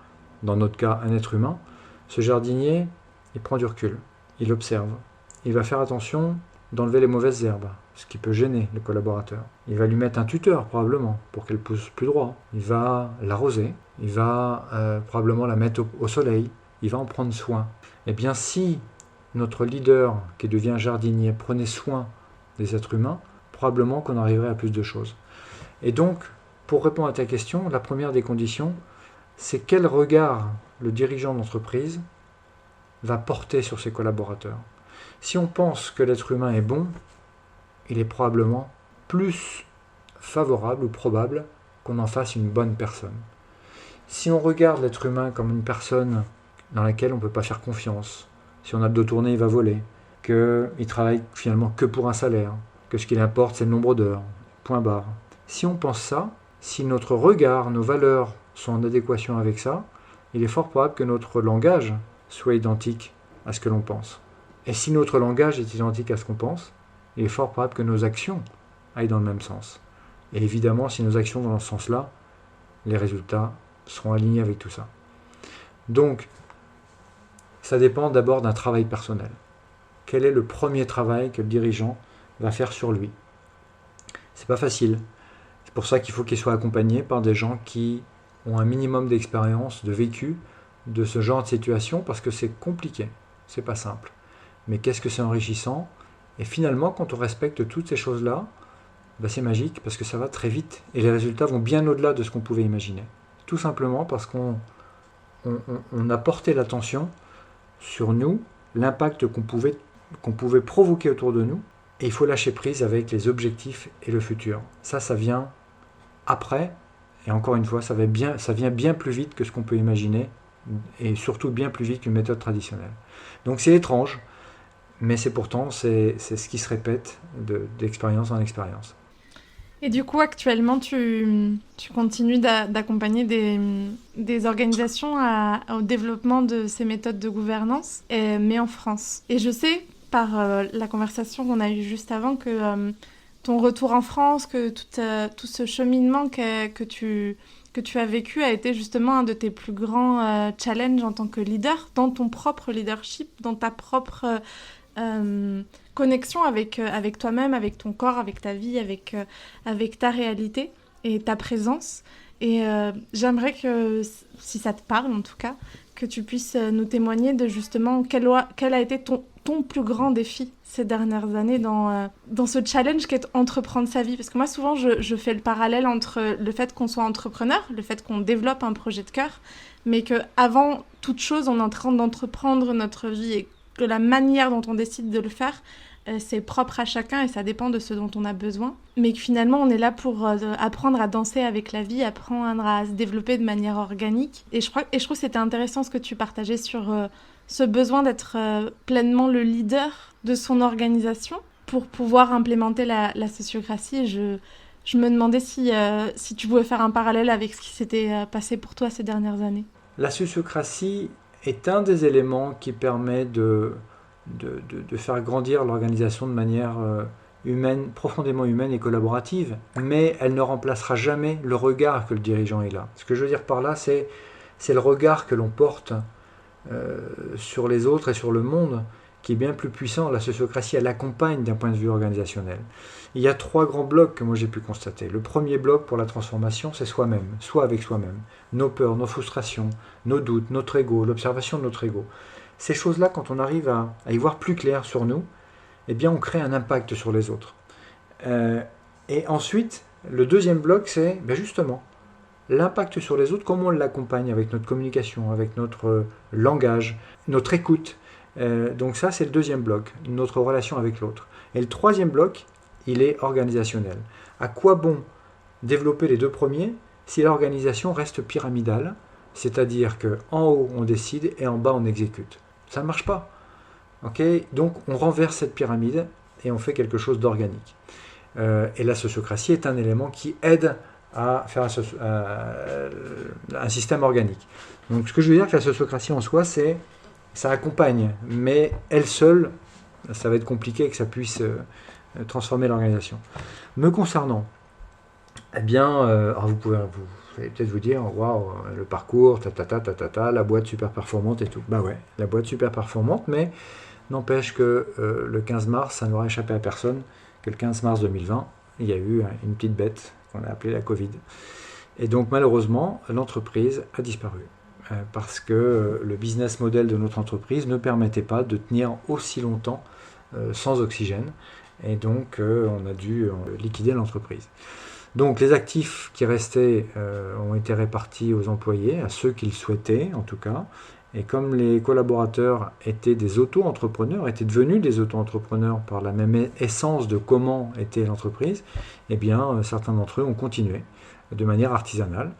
dans notre cas un être humain, ce jardinier, il prend du recul, il observe, il va faire attention d'enlever les mauvaises herbes, ce qui peut gêner le collaborateur. Il va lui mettre un tuteur probablement pour qu'elle pousse plus droit. Il va l'arroser, il va probablement la mettre au soleil, il va en prendre soin. Eh bien si notre leader qui devient jardinier prenait soin des êtres humains, probablement qu'on arriverait à plus de choses. Et donc, pour répondre à ta question, la première des conditions, c'est quel regard le dirigeant d'entreprise va porter sur ses collaborateurs. Si on pense que l'être humain est bon, il est probablement plus favorable ou probable qu'on en fasse une bonne personne. Si on regarde l'être humain comme une personne dans laquelle on ne peut pas faire confiance, si on a le dos tourné, il va voler, qu'il travaille finalement que pour un salaire, que ce qui importe c'est le nombre d'heures, point barre. Si on pense ça, si notre regard, nos valeurs sont en adéquation avec ça, il est fort probable que notre langage soit identique à ce que l'on pense. Et si notre langage est identique à ce qu'on pense, il est fort probable que nos actions aillent dans le même sens. Et évidemment, si nos actions vont dans ce sens-là, les résultats seront alignés avec tout ça. Donc, ça dépend d'abord d'un travail personnel. Quel est le premier travail que le dirigeant va faire sur lui? C'est pas facile. C'est pour ça qu'il faut qu'il soit accompagné par des gens qui ont un minimum d'expérience, de vécu de ce genre de situation, parce que c'est compliqué, c'est pas simple. Mais qu'est-ce que c'est enrichissant? Et finalement, quand on respecte toutes ces choses-là, c'est magique parce que ça va très vite et les résultats vont bien au-delà de ce qu'on pouvait imaginer. Tout simplement parce qu'on a porté l'attention sur nous, l'impact qu'on pouvait provoquer autour de nous, et il faut lâcher prise avec les objectifs et le futur. Ça vient après, et encore une fois, ça vient bien plus vite que ce qu'on peut imaginer, et surtout bien plus vite qu'une méthode traditionnelle. Donc c'est étrange, mais c'est ce qui se répète d'expérience en expérience. Et du coup, actuellement, tu continues d'accompagner des organisations au développement de ces méthodes de gouvernance, mais en France. Et je sais, par la conversation qu'on a eue juste avant, que ton retour en France, que tout ce cheminement que tu as vécu a été justement un de tes plus grands challenges en tant que leader, dans ton propre leadership, dans ta propre connexion avec toi-même, avec ton corps, avec ta vie, avec ta réalité et ta présence. Et j'aimerais que, si ça te parle en tout cas, que tu puisses nous témoigner de justement quel a été ton plus grand défi ces dernières années dans ce challenge qu'est entreprendre sa vie. Parce que moi, souvent, je fais le parallèle entre le fait qu'on soit entrepreneur, le fait qu'on développe un projet de cœur, mais qu'avant toute chose, on est en train d'entreprendre notre vie et que la manière dont on décide de le faire, c'est propre à chacun et ça dépend de ce dont on a besoin. Mais que finalement, on est là pour apprendre à danser avec la vie, apprendre à se développer de manière organique. Et je trouve que c'était intéressant ce que tu partageais sur ce besoin d'être pleinement le leader de son organisation pour pouvoir implémenter la sociocratie. Je me demandais si tu pouvais faire un parallèle avec ce qui s'était passé pour toi ces dernières années. La sociocratie est un des éléments qui permet de faire grandir l'organisation de manière humaine, profondément humaine et collaborative, mais elle ne remplacera jamais le regard que le dirigeant est là. Ce que je veux dire par là, c'est le regard que l'on porte sur les autres et sur le monde qui est bien plus puissant. La sociocratie, elle accompagne d'un point de vue organisationnel. Il y a 3 grands blocs que moi j'ai pu constater. Le premier bloc pour la transformation, c'est soi-même, soit avec soi-même. Nos peurs, nos frustrations, nos doutes, notre ego, l'observation de notre ego. Ces choses-là, quand on arrive à y voir plus clair sur nous, eh bien on crée un impact sur les autres. Et ensuite, le deuxième bloc, c'est justement l'impact sur les autres, comment on l'accompagne avec notre communication, avec notre langage, notre écoute. Donc ça, c'est le deuxième bloc, notre relation avec l'autre. Et le troisième bloc, il est organisationnel. À quoi bon développer les 2 premiers si l'organisation reste pyramidale, c'est-à-dire qu'en haut, on décide et en bas, on exécute? Ça ne marche pas. Okay, donc, on renverse cette pyramide et on fait quelque chose d'organique. Et la sociocratie est un élément qui aide à faire un système organique. Donc, ce que je veux dire que la sociocratie en soi, ça accompagne, mais elle seule, ça va être compliqué que ça puisse transformer l'organisation. Me concernant, eh bien, alors vous allez peut-être vous dire, waouh, le parcours, la boîte super performante et tout. Bah ouais, la boîte super performante, mais n'empêche que le 15 mars, ça n'aura échappé à personne, que le 15 mars 2020, il y a eu une petite bête qu'on a appelée la Covid. Et donc malheureusement, l'entreprise a disparu. Parce que le business model de notre entreprise ne permettait pas de tenir aussi longtemps sans oxygène. Et donc, on a dû liquider l'entreprise. Donc, les actifs qui restaient ont été répartis aux employés, à ceux qui le souhaitaient en tout cas. Et comme les collaborateurs étaient des auto-entrepreneurs, étaient devenus des auto-entrepreneurs par la même essence de comment était l'entreprise, eh bien, certains d'entre eux ont continué de manière artisanale.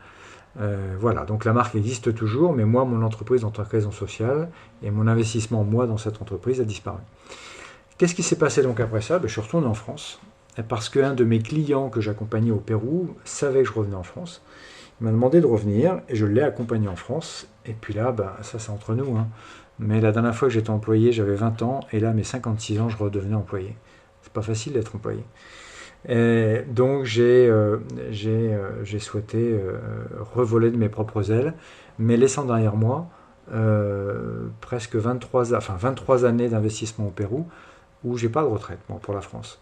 Voilà, donc la marque existe toujours, mais moi, mon entreprise en tant que raison sociale et mon investissement, moi, dans cette entreprise a disparu. Qu'est-ce qui s'est passé donc après ça? Je suis retourné en France, parce qu'un de mes clients que j'accompagnais au Pérou savait que je revenais en France. Il m'a demandé de revenir et je l'ai accompagné en France. Et puis là, ça c'est entre nous, hein. Mais la dernière fois que j'étais employé, j'avais 20 ans. Et là, mes 56 ans, je redevenais employé. C'est pas facile d'être employé. Et donc j'ai souhaité revoler de mes propres ailes, mais laissant derrière moi presque 23 années d'investissement au Pérou, où j'ai pas de retraite moi, pour la France.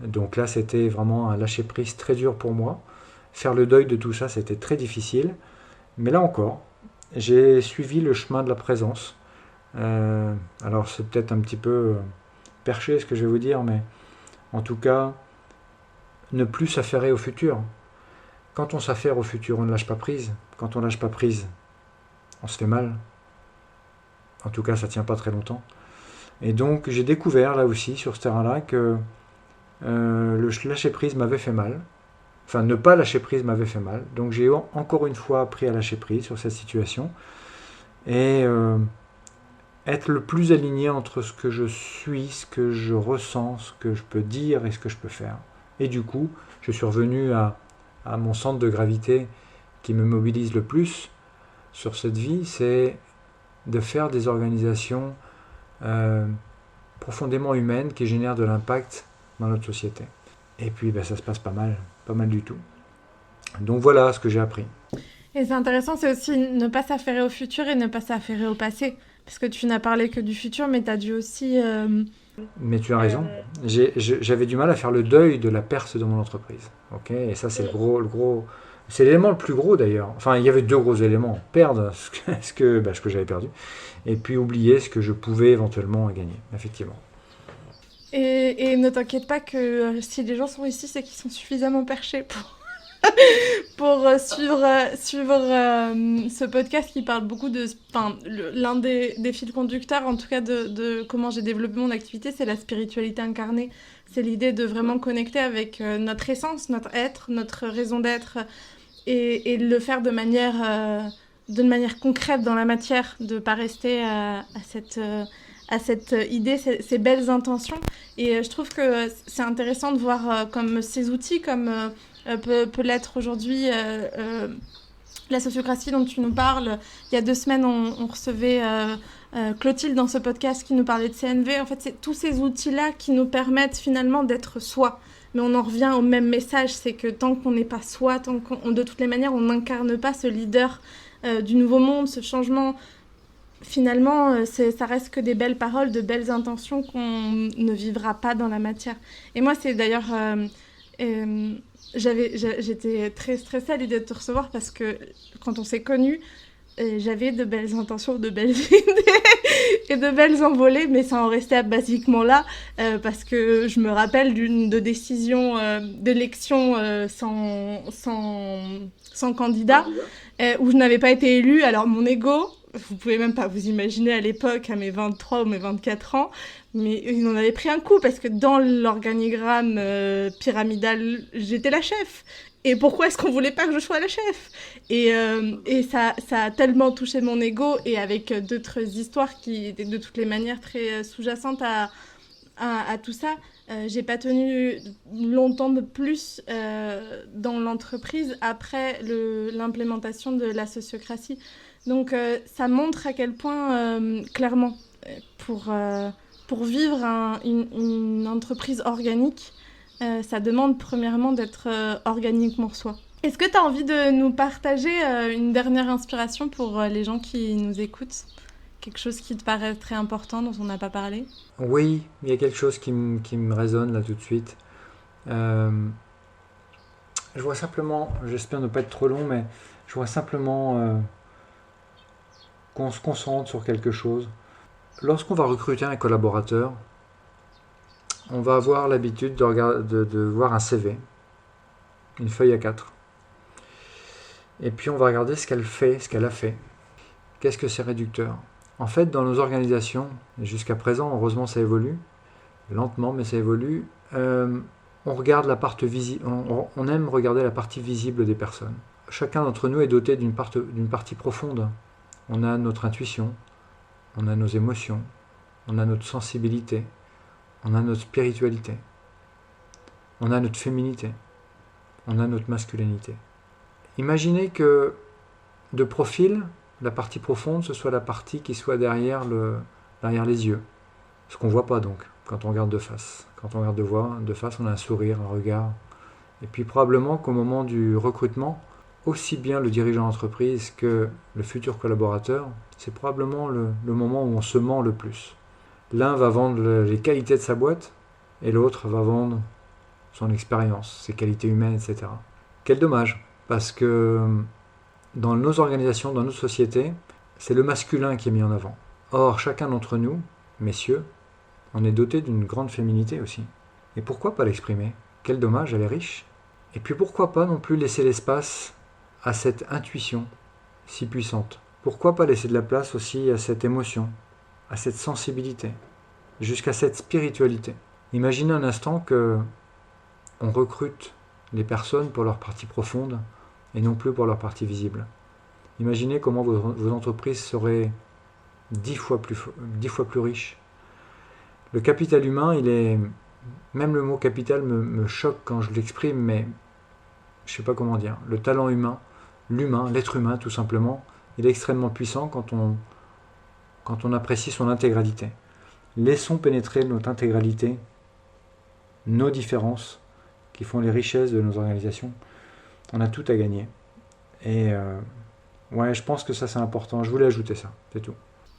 Donc là, c'était vraiment un lâcher-prise très dur pour moi. Faire le deuil de tout ça, c'était très difficile. Mais là encore, j'ai suivi le chemin de la présence. Alors c'est peut-être un petit peu perché ce que je vais vous dire, mais en tout cas, ne plus s'affairer au futur. Quand on s'affaire au futur, on ne lâche pas prise. Quand on lâche pas prise, on se fait mal. En tout cas, ça tient pas très longtemps. Et donc, j'ai découvert là aussi, sur ce terrain-là, que le lâcher prise m'avait fait mal. Enfin, ne pas lâcher prise m'avait fait mal. Donc, j'ai encore une fois appris à lâcher prise sur cette situation. Et être le plus aligné entre ce que je suis, ce que je ressens, ce que je peux dire et ce que je peux faire. Et du coup, je suis revenu à mon centre de gravité qui me mobilise le plus sur cette vie, c'est de faire des organisations profondément humaines qui génèrent de l'impact dans notre société. Et puis ça se passe pas mal du tout. Donc voilà ce que j'ai appris. Et c'est intéressant, c'est aussi ne pas s'affairer au futur et ne pas s'affairer au passé. Parce que tu n'as parlé que du futur, mais tu as dû aussi... Mais tu as raison. J'avais du mal à faire le deuil de la perte de mon entreprise. Okay, et ça, c'est le gros. C'est l'élément le plus gros d'ailleurs. Enfin, il y avait deux gros éléments. Perdre ce que j'avais perdu. Et puis oublier ce que je pouvais éventuellement gagner, effectivement. Et ne t'inquiète pas que si les gens sont ici, c'est qu'ils sont suffisamment perchés pour suivre ce podcast qui parle beaucoup de... l'un des fils conducteurs, en tout cas, de comment j'ai développé mon activité, c'est la spiritualité incarnée. C'est l'idée de vraiment connecter avec notre essence, notre être, notre raison d'être, et le faire de manière concrète dans la matière, de ne pas rester à cette idée, ces belles intentions. Et je trouve que c'est intéressant de voir comme ces outils, comme peut l'être aujourd'hui la sociocratie dont tu nous parles. Il y a 2 semaines, on recevait Clotilde dans ce podcast qui nous parlait de CNV. En fait, c'est tous ces outils-là qui nous permettent finalement d'être soi. Mais on en revient au même message, c'est que tant qu'on n'est pas soi, de toutes les manières, on n'incarne pas ce leader du nouveau monde, ce changement. Finalement, ça reste que des belles paroles, de belles intentions qu'on ne vivra pas dans la matière. Et moi, c'est d'ailleurs... j'étais très stressée à l'idée de te recevoir parce que quand on s'est connus, j'avais de belles intentions, de belles idées et de belles envolées, mais ça en restait basiquement là parce que je me rappelle de décision d'élection sans candidat où je n'avais pas été élue. Alors mon ego, vous pouvez même pas vous imaginer à l'époque, à mes 23 ou mes 24 ans, mais il en avait pris un coup parce que dans l'organigramme pyramidal, j'étais la chef. Et pourquoi est-ce qu'on voulait pas que je sois la chef ? Et ça a tellement touché mon ego, et avec d'autres histoires qui étaient de toutes les manières très sous-jacentes à tout ça, j'ai pas tenu longtemps de plus dans l'entreprise après l'implémentation de la sociocratie. Donc ça montre à quel point, clairement, pour vivre une entreprise organique, ça demande premièrement d'être organiquement soi. Est-ce que tu as envie de nous partager une dernière inspiration pour les gens qui nous écoutent ? Quelque chose qui te paraît très important, dont on n'a pas parlé ? Oui, il y a quelque chose qui me résonne là tout de suite. Je vois simplement, j'espère ne pas être trop long, mais je vois simplement qu'on se concentre sur quelque chose. Lorsqu'on va recruter un collaborateur, on va avoir l'habitude de voir un CV, une feuille A4. Et puis on va regarder ce qu'elle fait, ce qu'elle a fait. Qu'est-ce que c'est réducteur ? En fait, dans nos organisations, jusqu'à présent, heureusement ça évolue, lentement mais ça évolue, on regarde la partie visible, on aime regarder la partie visible des personnes. Chacun d'entre nous est doté d'une partie profonde. On a notre intuition, on a nos émotions, on a notre sensibilité, on a notre spiritualité, on a notre féminité, on a notre masculinité. Imaginez que de profil, la partie profonde, ce soit la partie qui soit derrière les yeux. Ce qu'on ne voit pas donc, quand on regarde de face. Quand on regarde de face, on a un sourire, un regard. Et puis probablement qu'au moment du recrutement, aussi bien le dirigeant d'entreprise que le futur collaborateur, c'est probablement le moment où on se ment le plus. L'un va vendre les qualités de sa boîte et l'autre va vendre son expérience, ses qualités humaines, etc. Quel dommage, parce que dans nos organisations, dans nos sociétés, c'est le masculin qui est mis en avant. Or, chacun d'entre nous, messieurs, on est doté d'une grande féminité aussi. Et pourquoi pas l'exprimer ? Quel dommage, elle est riche. Et puis pourquoi pas non plus laisser l'espace à cette intuition si puissante ? Pourquoi pas laisser de la place aussi à cette émotion, à cette sensibilité, jusqu'à cette spiritualité ? Imaginez un instant que on recrute les personnes pour leur partie profonde et non plus pour leur partie visible. Imaginez comment vos entreprises seraient 10 fois plus riches. Le capital humain, même le mot capital me choque quand je l'exprime, mais je ne sais pas comment dire. Le talent humain, l'être humain tout simplement, il est extrêmement puissant quand on apprécie son intégralité. Laissons pénétrer notre intégralité, nos différences, qui font les richesses de nos organisations. On a tout à gagner. Et je pense que ça c'est important. Je voulais ajouter ça, c'est tout.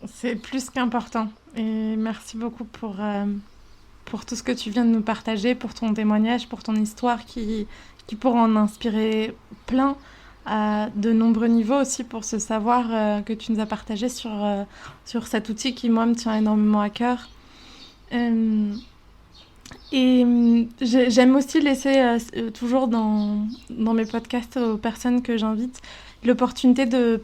C'est plus qu'important. Et merci beaucoup pour tout ce que tu viens de nous partager, pour ton témoignage, pour ton histoire qui pourra en inspirer plein à de nombreux niveaux aussi, pour ce savoir que tu nous as partagé sur cet outil qui, moi, me tient énormément à cœur. Et j'aime aussi laisser toujours dans mes podcasts aux personnes que j'invite l'opportunité de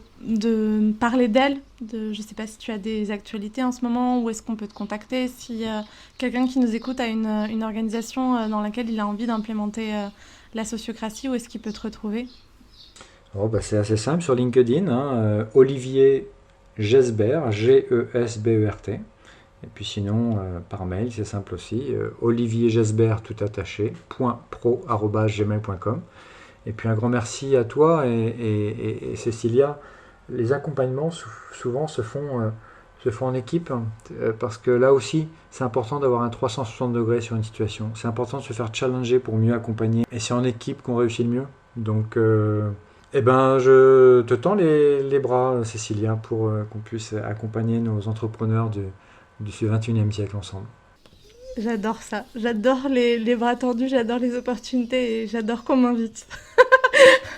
parler d'elles. Je ne sais pas si tu as des actualités en ce moment, où est-ce qu'on peut te contacter, si quelqu'un qui nous écoute a une organisation dans laquelle il a envie d'implémenter la sociocratie, où est-ce qu'il peut te retrouver ? C'est assez simple sur LinkedIn, Olivier Gesbert, Gesbert. Et puis sinon, par mail, c'est simple aussi, oliviergesbert tout attaché, .pro@gmail.com. Et puis un grand merci à toi et Cécilia. Les accompagnements souvent se font en équipe, parce que là aussi, c'est important d'avoir un 360 degrés sur une situation. C'est important de se faire challenger pour mieux accompagner. Et c'est en équipe qu'on réussit le mieux. Donc, je te tends les bras, Cécilia, pour qu'on puisse accompagner nos entrepreneurs du 21e siècle ensemble. J'adore ça. J'adore les bras tendus, j'adore les opportunités et j'adore qu'on m'invite.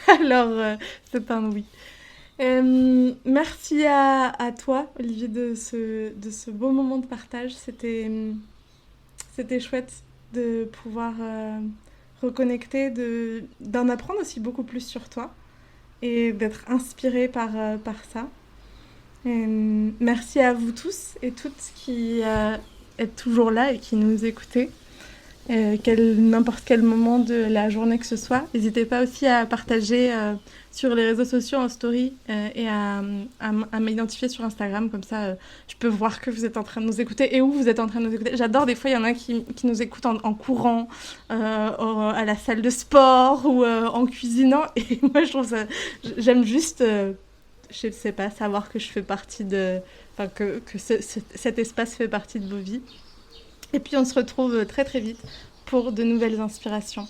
Alors, c'est un oui. Merci à toi, Olivier, de ce beau moment de partage. C'était chouette de pouvoir reconnecter, d'en apprendre aussi beaucoup plus sur toi et d'être inspiré par ça. Merci à vous tous et toutes qui êtes toujours là et qui nous écoutez, n'importe quel moment de la journée que ce soit. N'hésitez pas aussi à partager sur les réseaux sociaux en story et à m'identifier sur Instagram, comme ça je peux voir que vous êtes en train de nous écouter et où vous êtes en train de nous écouter. J'adore, des fois il y en a qui nous écoutent en courant, à la salle de sport ou en cuisinant, et moi je trouve ça, j'aime juste... je ne sais pas, savoir que je fais partie que cet espace fait partie de vos vies. Et puis on se retrouve très très vite pour de nouvelles inspirations.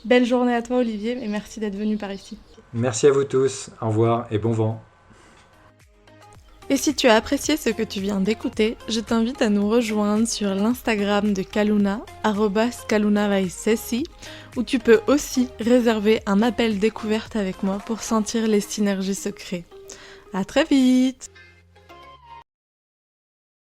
Belle journée à toi, Olivier, et merci d'être venu par ici. Merci à vous tous, au revoir et bon vent. Et si tu as apprécié ce que tu viens d'écouter, je t'invite à nous rejoindre sur l'Instagram de Kaluna, @kalunavaisesi, où tu peux aussi réserver un appel découverte avec moi pour sentir les synergies secrets. À très vite!